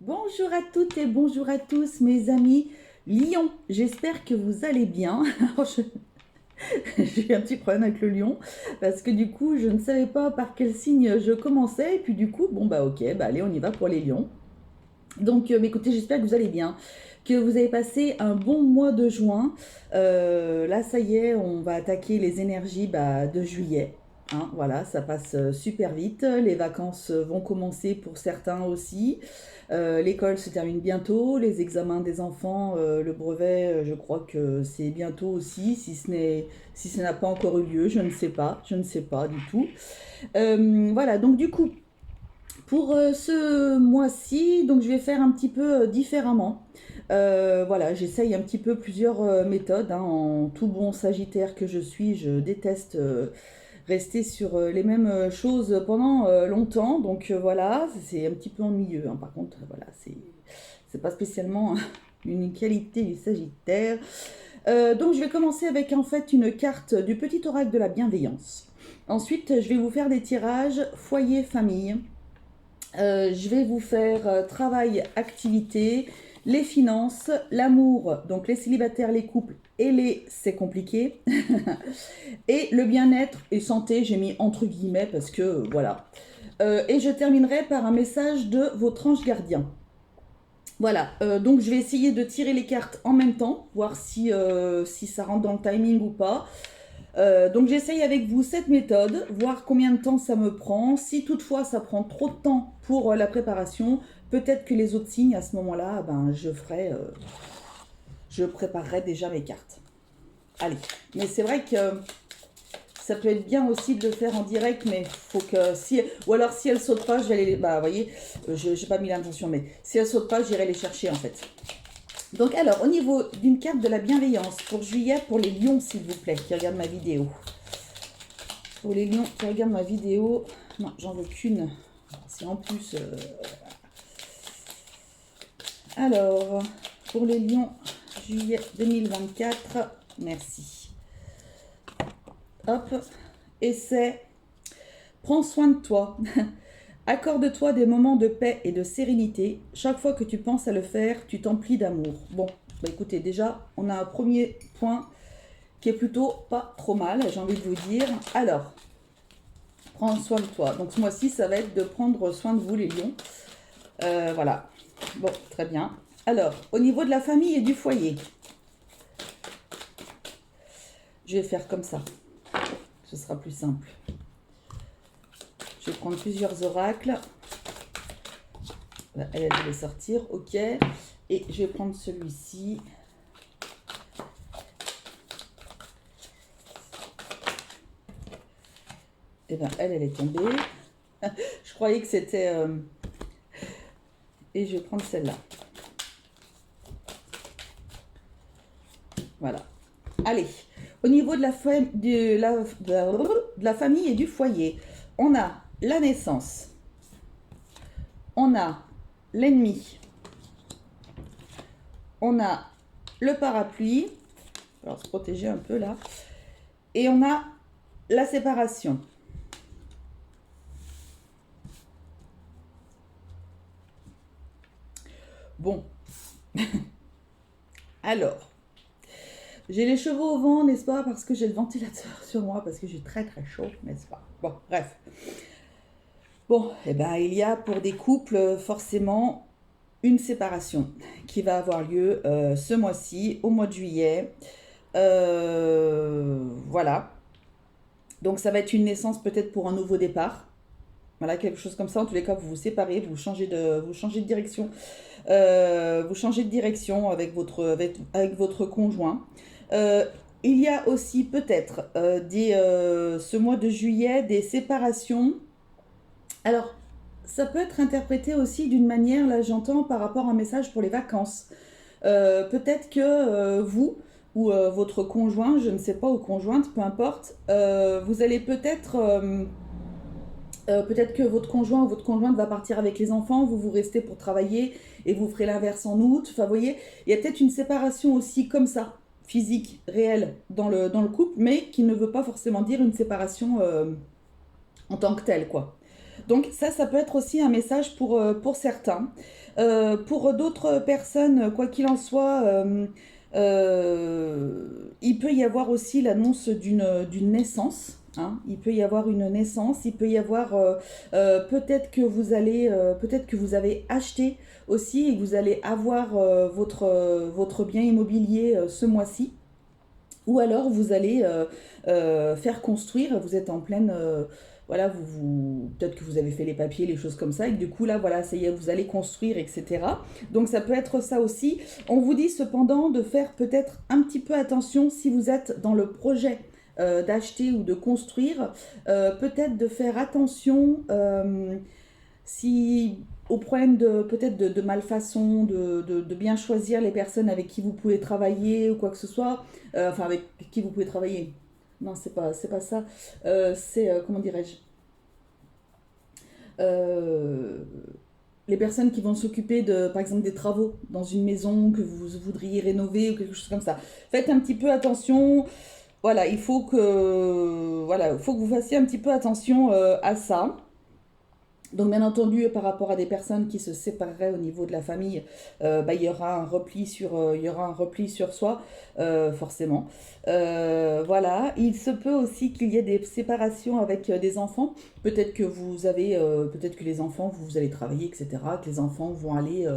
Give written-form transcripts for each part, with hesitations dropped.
Bonjour à toutes et bonjour à tous mes amis Lion, j'espère que vous allez bien. Alors, j'ai eu un petit problème avec le lion parce que du coup je ne savais pas par quel signe je commençais et puis du coup bon bah ok, bah allez on y va pour les lions. Donc bah, écoutez, j'espère que vous allez bien, que vous avez passé un bon mois de juin. Là ça y est, on va attaquer les énergies de juillet. Hein, voilà, ça passe super vite. Les vacances vont commencer pour certains aussi. L'école se termine bientôt. Les examens des enfants, le brevet, je crois que c'est bientôt aussi. Si ce n'a pas encore eu lieu, je ne sais pas. Je ne sais pas du tout. Voilà, donc du coup, pour ce mois-ci, donc je vais faire un petit peu différemment. Voilà, j'essaye un petit peu plusieurs méthodes. Hein, en tout bon Sagittaire que je suis, je déteste rester sur les mêmes choses pendant longtemps. Donc voilà, c'est un petit peu ennuyeux. Hein. Par contre, voilà, c'est pas spécialement une qualité du Sagittaire. Donc je vais commencer avec en fait une carte du petit oracle de la bienveillance. Ensuite, je vais vous faire des tirages foyer, famille. Je vais vous faire travail, activité, les finances, l'amour, donc les célibataires, les couples et les c'est compliqué. Et le bien-être et santé, j'ai mis entre guillemets parce que voilà. Et je terminerai par un message de votre ange gardien. Voilà, donc je vais essayer de tirer les cartes en même temps, voir si ça rentre dans le timing ou pas. Donc j'essaye avec vous cette méthode, voir combien de temps ça me prend. Si toutefois ça prend trop de temps pour la préparation, peut-être que les autres signes à ce moment-là, ben je préparerai déjà mes cartes. Allez, mais c'est vrai que ça peut être bien aussi de le faire en direct, mais faut que si ou alors si elle saute pas, je vais les bah vous voyez, je n'ai pas mis l'intention, mais si elle saute pas, j'irai les chercher en fait. Donc alors au niveau d'une carte de la bienveillance pour juillet pour les lions s'il vous plaît qui regardent ma vidéo. Pour les lions qui regardent ma vidéo, non, j'en veux qu'une. C'est en plus. Alors, pour les lions, juillet 2024, merci. Hop, et c'est prends soin de toi. Accorde-toi des moments de paix et de sérénité. Chaque fois que tu penses à le faire, tu t'emplis d'amour. Bon, bah écoutez, déjà, on a un premier point qui est plutôt pas trop mal, j'ai envie de vous dire. Alors, prends soin de toi. Donc ce mois-ci, ça va être de prendre soin de vous, les lions. Voilà. Bon, très bien. Alors, au niveau de la famille et du foyer, je vais faire comme ça. Ce sera plus simple. Je vais prendre plusieurs oracles. Elle devait sortir, ok. Et je vais prendre celui-ci. Et bien, elle est tombée. Je croyais que c'était... Et je vais prendre celle-là. Voilà. Allez, au niveau de la famille et du foyer, on a la naissance, on a l'ennemi, on a le parapluie, alors se protéger un peu là, et on a la séparation. Bon, alors, j'ai les cheveux au vent, n'est-ce pas, parce que j'ai le ventilateur sur moi, parce que j'ai très très chaud, n'est-ce pas? Bon, bref. Bon, eh ben, il y a pour des couples forcément une séparation qui va avoir lieu ce mois-ci, au mois de juillet. Voilà. Donc ça va être une naissance peut-être pour un nouveau départ. Voilà, quelque chose comme ça. En tous les cas, vous vous séparez, vous changez de direction. Vous changez de direction avec votre conjoint. Euh, il y a aussi peut-être ce mois de juillet des séparations. Alors, ça peut être interprété aussi d'une manière, là j'entends, par rapport à un message pour les vacances. Peut-être que vous ou votre conjoint, je ne sais pas, ou conjointe, peu importe, vous allez peut-être que votre conjoint ou votre conjointe va partir avec les enfants, vous restez pour travailler et vous ferez l'inverse en août. Enfin, vous voyez, il y a peut-être une séparation aussi comme ça, physique, réelle, dans le couple, mais qui ne veut pas forcément dire une séparation en tant que telle, quoi. Donc ça peut être aussi un message pour certains. Pour d'autres personnes, quoi qu'il en soit, il peut y avoir aussi l'annonce d'une naissance. Hein. Il peut y avoir une naissance, il peut y avoir peut-être que peut-être que vous avez acheté aussi et que vous allez avoir votre bien immobilier ce mois-ci. Ou alors vous allez faire construire, vous êtes en pleine... voilà, peut-être que vous avez fait les papiers, les choses comme ça, et que du coup là, voilà, ça y est, vous allez construire, etc. Donc ça peut être ça aussi. On vous dit cependant de faire peut-être un petit peu attention si vous êtes dans le projet d'acheter ou de construire, peut-être de faire attention si au problème de peut-être de malfaçon, de bien choisir les personnes avec qui vous pouvez travailler ou quoi que ce soit, enfin avec qui vous pouvez travailler. Non, c'est pas ça. Comment dirais-je? Euh, les personnes qui vont s'occuper de, par exemple, des travaux dans une maison que vous voudriez rénover ou quelque chose comme ça. Faites un petit peu attention. Voilà, il faut que vous fassiez un petit peu attention à ça. Donc bien entendu, par rapport à des personnes qui se sépareraient au niveau de la famille, il y aura il y aura un repli sur soi, forcément. Voilà, il se peut aussi qu'il y ait des séparations avec des enfants. Peut-être que les enfants, vous allez travailler, etc. Que les enfants vont aller,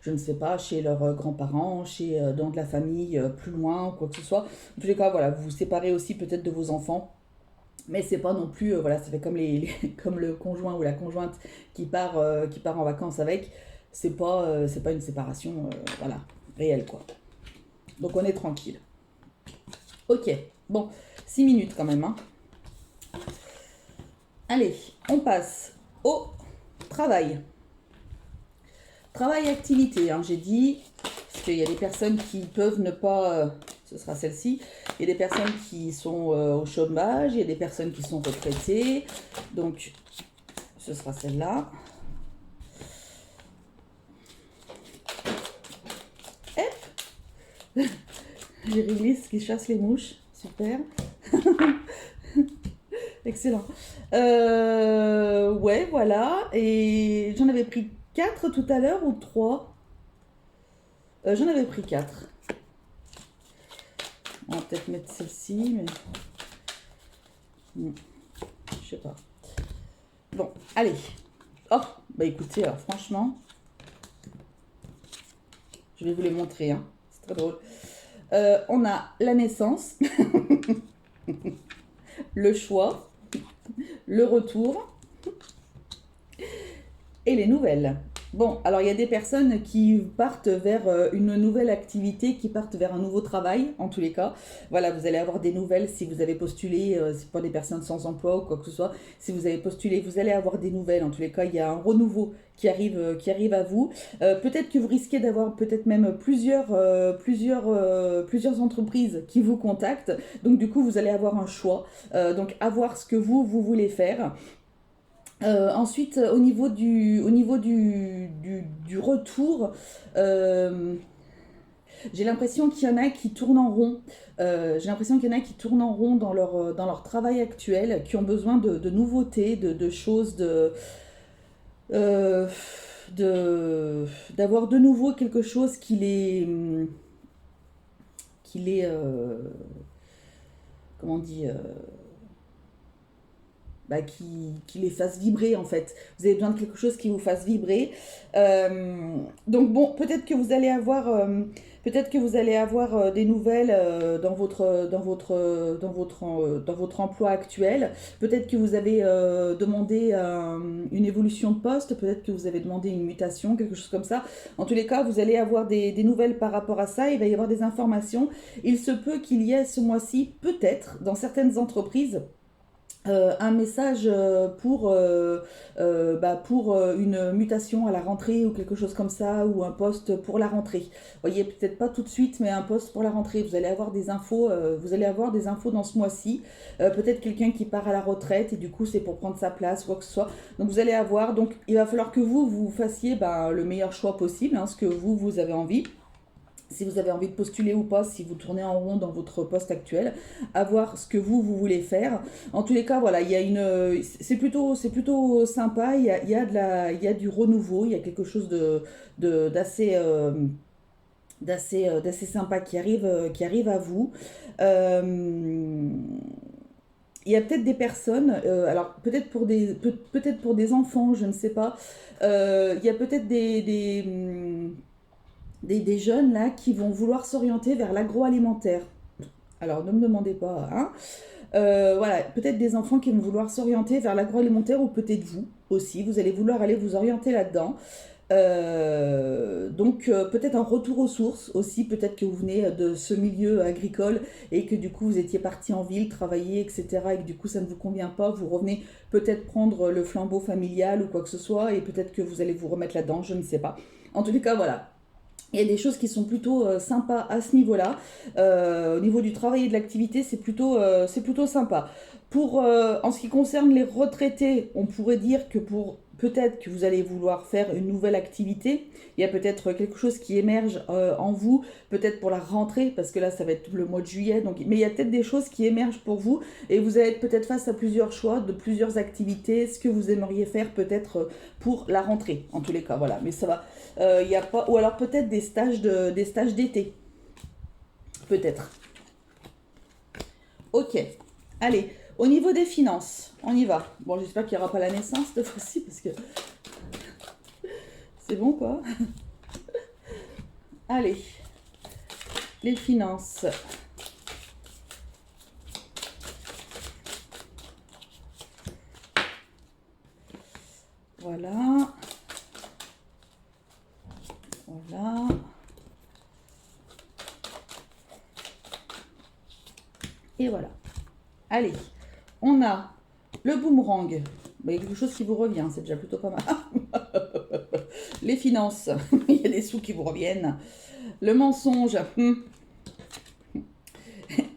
je ne sais pas, chez leurs grands-parents, dans de la famille plus loin, quoi que ce soit. En tous les cas, voilà, vous vous séparez aussi peut-être de vos enfants. Mais c'est pas non plus, voilà, ça fait comme, comme le conjoint ou la conjointe qui part en vacances avec. C'est pas une séparation, voilà, réelle, quoi. Donc on est tranquille. Ok, bon, 6 minutes quand même, hein. Allez, on passe au travail. Travail-activité, hein, j'ai dit, parce qu'il y a des personnes qui peuvent ne pas... ce sera celle-ci. Il y a des personnes qui sont au chômage, il y a des personnes qui sont retraitées. Donc, ce sera celle-là. Hop. J'ai réglisse qui chasse les mouches. Super. Excellent. Ouais, voilà. Et j'en avais pris 4 tout à l'heure ou 3. J'en avais pris 4. On va peut-être mettre celle-ci, mais... je sais pas. Bon, allez. Oh, bah écoutez, alors franchement, je vais vous les montrer, hein. C'est très drôle. On a la naissance, le choix, le retour et les nouvelles. Bon, alors il y a des personnes qui partent vers une nouvelle activité, qui partent vers un nouveau travail, en tous les cas. Voilà, vous allez avoir des nouvelles si vous avez postulé, c'est pas des personnes sans emploi ou quoi que ce soit. Si vous avez postulé, vous allez avoir des nouvelles. En tous les cas, il y a un renouveau qui arrive à vous. Peut-être que vous risquez d'avoir peut-être même plusieurs entreprises qui vous contactent. Donc du coup, vous allez avoir un choix. Donc à voir ce que vous voulez faire. Ensuite, au niveau du retour, j'ai l'impression qu'il y en a qui tournent en rond. J'ai l'impression qu'il y en a qui tournent en rond dans leur travail actuel, qui ont besoin de nouveautés, de choses, euh, d'avoir de nouveau quelque chose qui les comment on dit, qui les fasse vibrer en fait. Vous avez besoin de quelque chose qui vous fasse vibrer. Donc bon, peut-être que vous allez avoir des nouvelles dans votre emploi actuel. Peut-être que vous avez demandé une évolution de poste. Peut-être que vous avez demandé une mutation, quelque chose comme ça. En tous les cas, vous allez avoir des nouvelles par rapport à ça. Il va y avoir des informations. Il se peut qu'il y ait ce mois-ci, peut-être, dans certaines entreprises, un message pour une mutation à la rentrée ou quelque chose comme ça, ou un poste pour la rentrée. Vous voyez, peut-être pas tout de suite, mais un poste pour la rentrée. Vous allez avoir des infos, dans ce mois-ci. Peut-être quelqu'un qui part à la retraite et du coup c'est pour prendre sa place, quoi que ce soit. Donc vous allez avoir, il va falloir que vous fassiez le meilleur choix possible, hein, ce que vous avez envie. si vous avez envie de postuler ou pas, si vous tournez en rond dans votre poste actuel, à voir ce que vous voulez faire. En tous les cas, voilà, il y a c'est plutôt sympa, il y a du renouveau, il y a quelque chose d'assez, d'assez sympa qui arrive à vous. Euh, il y a peut-être des personnes, alors peut-être pour des enfants, je ne sais pas. Il y a peut-être des jeunes là qui vont vouloir s'orienter vers l'agroalimentaire. Alors ne me demandez pas, hein. Voilà, peut-être des enfants qui vont vouloir s'orienter vers l'agroalimentaire ou peut-être vous aussi, vous allez vouloir aller vous orienter là-dedans. Peut-être un retour aux sources aussi, peut-être que vous venez de ce milieu agricole et que du coup vous étiez parti en ville, travailler, etc. et que du coup ça ne vous convient pas, vous revenez peut-être prendre le flambeau familial ou quoi que ce soit et peut-être que vous allez vous remettre là-dedans, je ne sais pas. En tous les cas, voilà. Il y a des choses qui sont plutôt sympas à ce niveau-là. Au niveau du travail et de l'activité, c'est plutôt sympa. En ce qui concerne les retraités, on pourrait dire que pour peut-être que vous allez vouloir faire une nouvelle activité. Il y a peut-être quelque chose qui émerge en vous, peut-être pour la rentrée, parce que là, ça va être le mois de juillet. Mais il y a peut-être des choses qui émergent pour vous et vous allez être peut-être face à plusieurs choix de plusieurs activités, ce que vous aimeriez faire peut-être pour la rentrée, en tous les cas. Voilà, mais ça va. Y a pas, ou alors peut-être des stages d'été. Peut-être. Ok. Allez, au niveau des finances, on y va. Bon, j'espère qu'il n'y aura pas la naissance cette fois-ci parce que c'est bon quoi. Allez, les finances. Voilà. Voilà. Et voilà. Allez, on a le boomerang. Il y a quelque chose qui vous revient, c'est déjà plutôt pas mal. Les finances, il y a des sous qui vous reviennent. Le mensonge.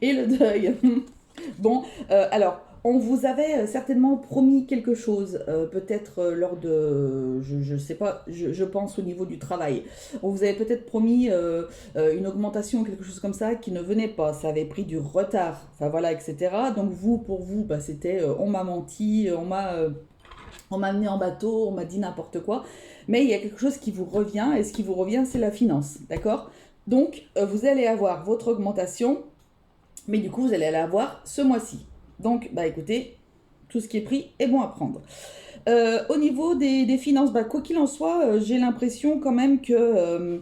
Et le deuil. Bon, alors, on vous avait certainement promis quelque chose, peut-être lors de, je sais pas, je pense au niveau du travail. On vous avait peut-être promis une augmentation ou quelque chose comme ça qui ne venait pas. Ça avait pris du retard, enfin voilà, etc. Donc vous, pour vous, bah, c'était on m'a menti, on m'a amené en bateau, on m'a dit n'importe quoi. Mais il y a quelque chose qui vous revient, et ce qui vous revient, c'est la finance, d'accord? Donc, vous allez avoir votre augmentation, mais du coup, vous allez l'avoir ce mois-ci. Donc, bah écoutez, tout ce qui est pris est bon à prendre. Au niveau des finances, bah, quoi qu'il en soit, j'ai l'impression quand même que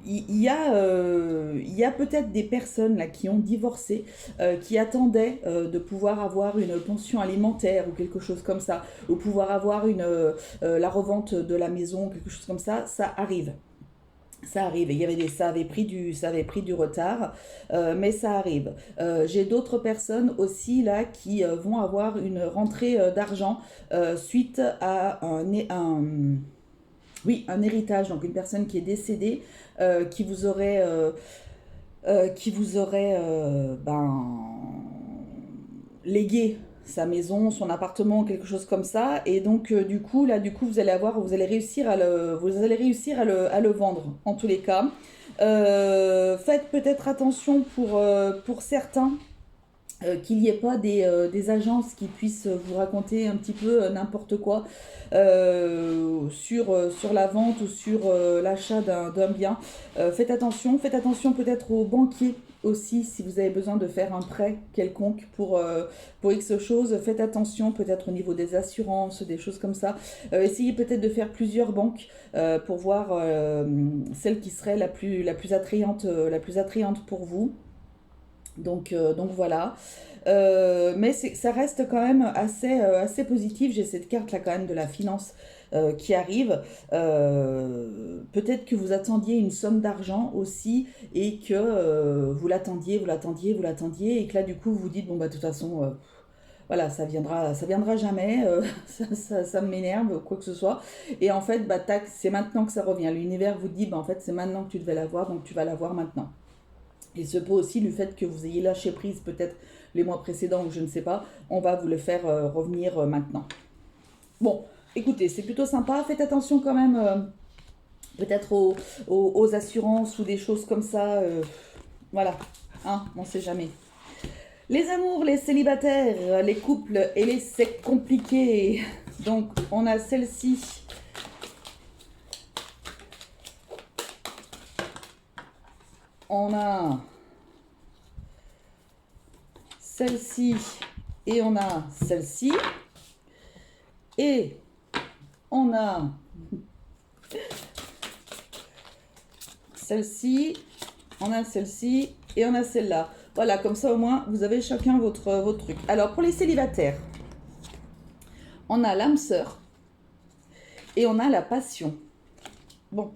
il y a peut-être des personnes là qui ont divorcé, qui attendaient de pouvoir avoir une pension alimentaire ou quelque chose comme ça, ou pouvoir avoir la revente de la maison, quelque chose comme ça. Ça arrive. Ça arrive, ça avait pris du retard, mais ça arrive. J'ai d'autres personnes aussi là qui vont avoir une rentrée d'argent suite à oui, un héritage, donc une personne qui est décédée, qui vous aurait légué sa maison, son appartement, quelque chose comme ça. Et donc, du coup, vous allez réussir à le vendre, en tous les cas. Faites peut-être attention pour certains qu'il n'y ait pas des agences qui puissent vous raconter un petit peu n'importe quoi sur la vente ou sur l'achat d'un bien. Faites attention peut-être aux banquiers aussi si vous avez besoin de faire un prêt quelconque pour X choses. Faites attention peut-être au niveau des assurances, des choses comme ça. Essayez peut-être de faire plusieurs banques pour voir celle qui serait la plus attrayante pour vous. Donc voilà. Mais ça reste quand même assez positif. J'ai cette carte là quand même de la finance qui arrive. Peut-être que vous attendiez une somme d'argent aussi et que vous l'attendiez, et que là du coup vous vous dites bon bah de toute façon voilà, ça viendra jamais, ça m'énerve, quoi que ce soit. Et en fait, bah tac, c'est maintenant que ça revient. L'univers vous dit bah en fait c'est maintenant que tu devais l'avoir, donc tu vas l'avoir maintenant. Il se peut aussi le fait que vous ayez lâché prise peut-être les mois précédents ou je ne sais pas, on va vous le faire revenir maintenant. Bon, écoutez, c'est plutôt sympa, faites attention quand même peut-être aux assurances ou des choses comme ça. Voilà, hein, on ne sait jamais. Les amours, les célibataires, les couples et les c'est compliqué. Donc, on a celle-ci. On a celle-ci et on a celle-ci. Et on a celle-ci, on a celle-ci et on a celle-là. Voilà, comme ça au moins, vous avez chacun votre truc. Alors, pour les célibataires, on a l'âme sœur et on a la passion. Bon,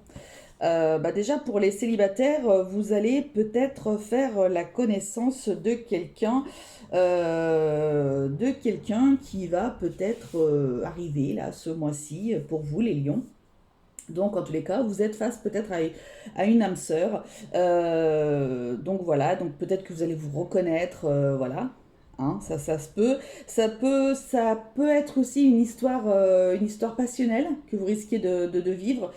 déjà pour les célibataires, vous allez peut-être faire la connaissance de quelqu'un qui va peut-être arriver là ce mois-ci pour vous les lions. Donc, en tous les cas, vous êtes face peut-être à une âme sœur. Donc, voilà. Donc, peut-être que vous allez vous reconnaître. Voilà. Hein, ça se peut. Ça peut être aussi une histoire passionnelle que vous risquez de vivre.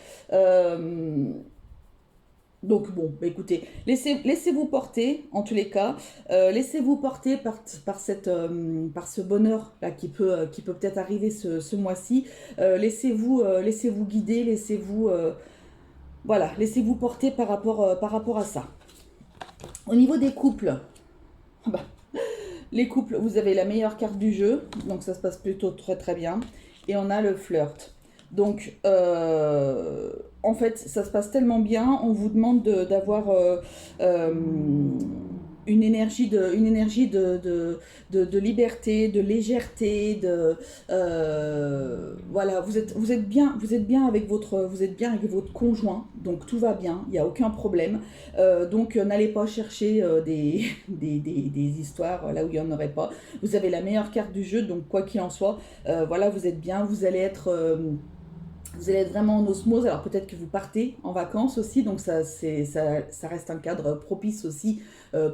Donc bon, bah écoutez, laissez-vous porter, en tous les cas, laissez-vous porter par ce bonheur-là qui peut peut-être arriver ce mois-ci. Laissez-vous guider, laissez-vous porter par rapport à ça. Au niveau des couples, bah, les couples, vous avez la meilleure carte du jeu, donc ça se passe plutôt très très bien. Et on a le flirt. Donc, en fait, ça se passe tellement bien, on vous demande d'avoir une énergie de liberté, de légèreté, voilà, vous êtes bien avec votre conjoint, donc tout va bien, il n'y a aucun problème. Donc, n'allez pas chercher des histoires là où il n'y en aurait pas. Vous avez la meilleure carte du jeu, donc quoi qu'il en soit, voilà, vous êtes bien, vous allez être vraiment en osmose. Alors peut-être que vous partez en vacances aussi, donc ça reste un cadre propice aussi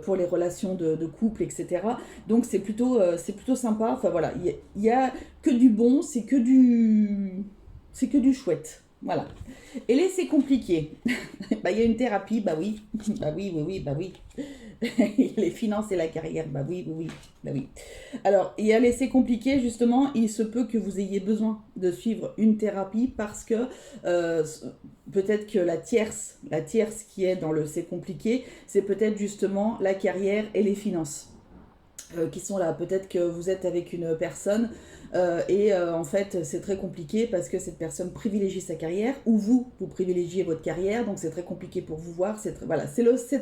pour les relations de couple, etc. Donc c'est plutôt sympa. Enfin voilà, il y a que du bon, c'est que du chouette. Voilà. Et là, c'est compliqué. Il y a une thérapie, bah oui, bah oui, oui, oui, bah oui. Les finances et la carrière, bah oui, oui, oui, bah oui. Alors, il y a laissé compliqué, justement, il se peut que vous ayez besoin de suivre une thérapie parce que euh, peut-être que la tierce qui est dans le c'est compliqué, c'est peut-être justement la carrière et les finances qui sont là. Peut-être que vous êtes avec une personne en fait c'est très compliqué parce que cette personne privilégie sa carrière ou vous privilégiez votre carrière, donc c'est très compliqué pour vous voir, c'est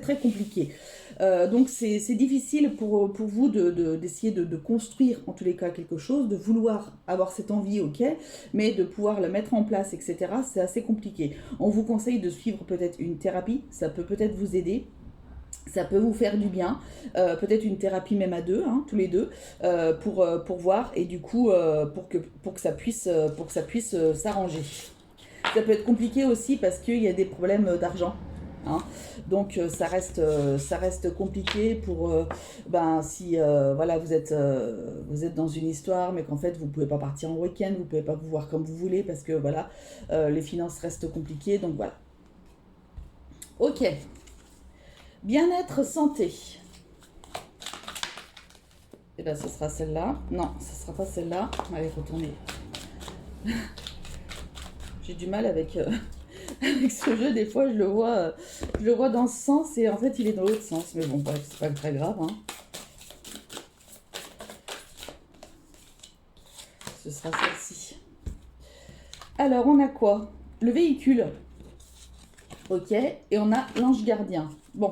très compliqué. Donc c'est difficile pour vous d'essayer de construire en tous les cas quelque chose, de vouloir avoir cette envie, ok, mais de pouvoir le mettre en place, etc. C'est assez compliqué. On vous conseille de suivre peut-être une thérapie, ça peut peut-être vous aider. Ça peut vous faire du bien, peut-être une thérapie même à deux, hein, tous les deux, pour voir et du coup pour que ça puisse s'arranger. Ça peut être compliqué aussi parce qu'il y a des problèmes d'argent. Hein. Donc ça reste compliqué pour si voilà vous êtes dans une histoire mais qu'en fait vous pouvez pas partir en week-end, vous pouvez pas vous voir comme vous voulez parce que voilà les finances restent compliquées, donc voilà. Ok. Bien-être santé. Et bien, ce sera celle-là. Non, ce ne sera pas celle-là. Allez, retournez. J'ai du mal avec ce jeu. Des fois, je le vois dans ce sens et en fait, il est dans l'autre sens. Mais bon, bref, c'est pas très grave. Hein. Ce sera celle-ci. Alors, on a quoi? Le véhicule. Ok. Et on a l'ange gardien. Bon.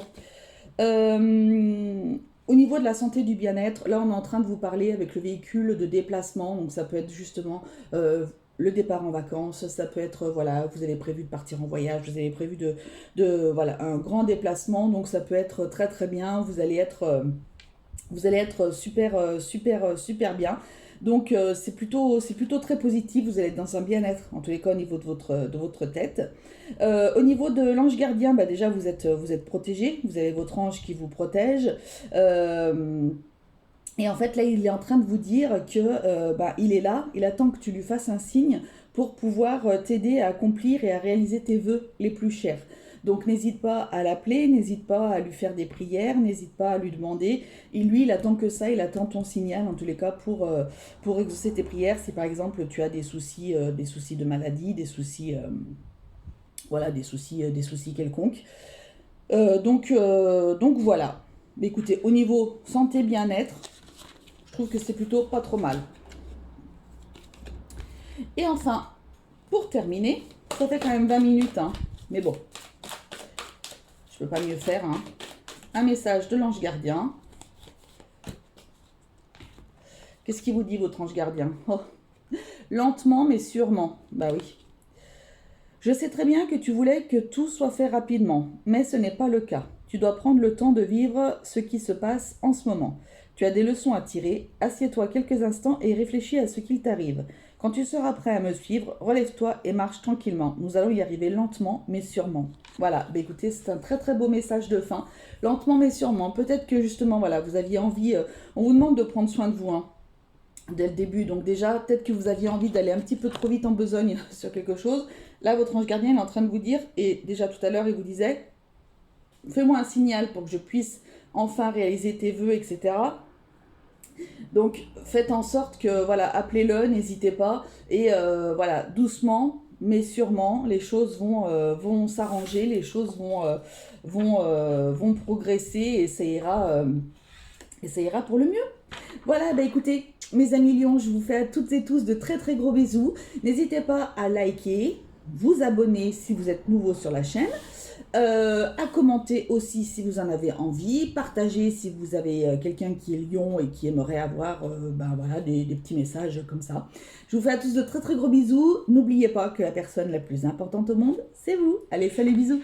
Au niveau de la santé du bien-être, là on est en train de vous parler avec le véhicule de déplacement, donc ça peut être justement le départ en vacances, ça peut être, voilà, vous avez prévu de partir en voyage, vous avez prévu voilà, un grand déplacement, donc ça peut être très très bien, vous allez être super bien. Donc c'est plutôt très positif, vous allez être dans un bien-être, en tous les cas au niveau de votre tête. Au niveau de l'ange gardien, déjà vous êtes protégé, vous avez votre ange qui vous protège. Et en fait là il est en train de vous dire que il est là, il attend que tu lui fasses un signe pour pouvoir t'aider à accomplir et à réaliser tes vœux les plus chers. Donc n'hésite pas à l'appeler, n'hésite pas à lui faire des prières, n'hésite pas à lui demander. Et lui, il attend que ça, il attend ton signal en tous les cas pour exaucer tes prières. Si par exemple tu as des soucis de maladie, des soucis, voilà, des soucis quelconques. Donc voilà. Écoutez, au niveau santé, bien-être, je trouve que c'est plutôt pas trop mal. Et enfin, pour terminer, ça fait quand même 20 minutes, hein, mais bon, je peux pas mieux faire, hein. Un message de l'ange gardien. Qu'est-ce qu'il vous dit, votre ange gardien? Oh. Lentement mais sûrement. Bah oui. Je sais très bien que tu voulais que tout soit fait rapidement, mais ce n'est pas le cas. Tu dois prendre le temps de vivre ce qui se passe en ce moment. Tu as des leçons à tirer. Assieds-toi quelques instants et réfléchis à ce qu'il t'arrive. Quand tu seras prêt à me suivre, relève-toi et marche tranquillement. Nous allons y arriver lentement mais sûrement. Voilà, bah écoutez, c'est un très très beau message de fin. Lentement mais sûrement. Peut-être que justement, voilà, vous aviez envie, on vous demande de prendre soin de vous, hein, dès le début. Donc déjà, peut-être que vous aviez envie d'aller un petit peu trop vite en besogne sur quelque chose. Là, votre ange gardien est en train de vous dire, et déjà tout à l'heure, il vous disait, fais-moi un signal pour que je puisse enfin réaliser tes vœux, etc. Donc, faites en sorte que, voilà, appelez-le, n'hésitez pas. Et voilà, doucement, mais sûrement, les choses vont s'arranger, les choses vont progresser et ça ira pour le mieux. Voilà, bah écoutez, mes amis lions, je vous fais à toutes et tous de très très gros bisous. N'hésitez pas à liker, vous abonner si vous êtes nouveau sur la chaîne, à commenter aussi si vous en avez envie, partager si vous avez quelqu'un qui est lion et qui aimerait avoir ben voilà, des petits messages comme ça. Je vous fais à tous de très très gros bisous. N'oubliez pas que la personne la plus importante au monde, c'est vous. Allez, fais les bisous.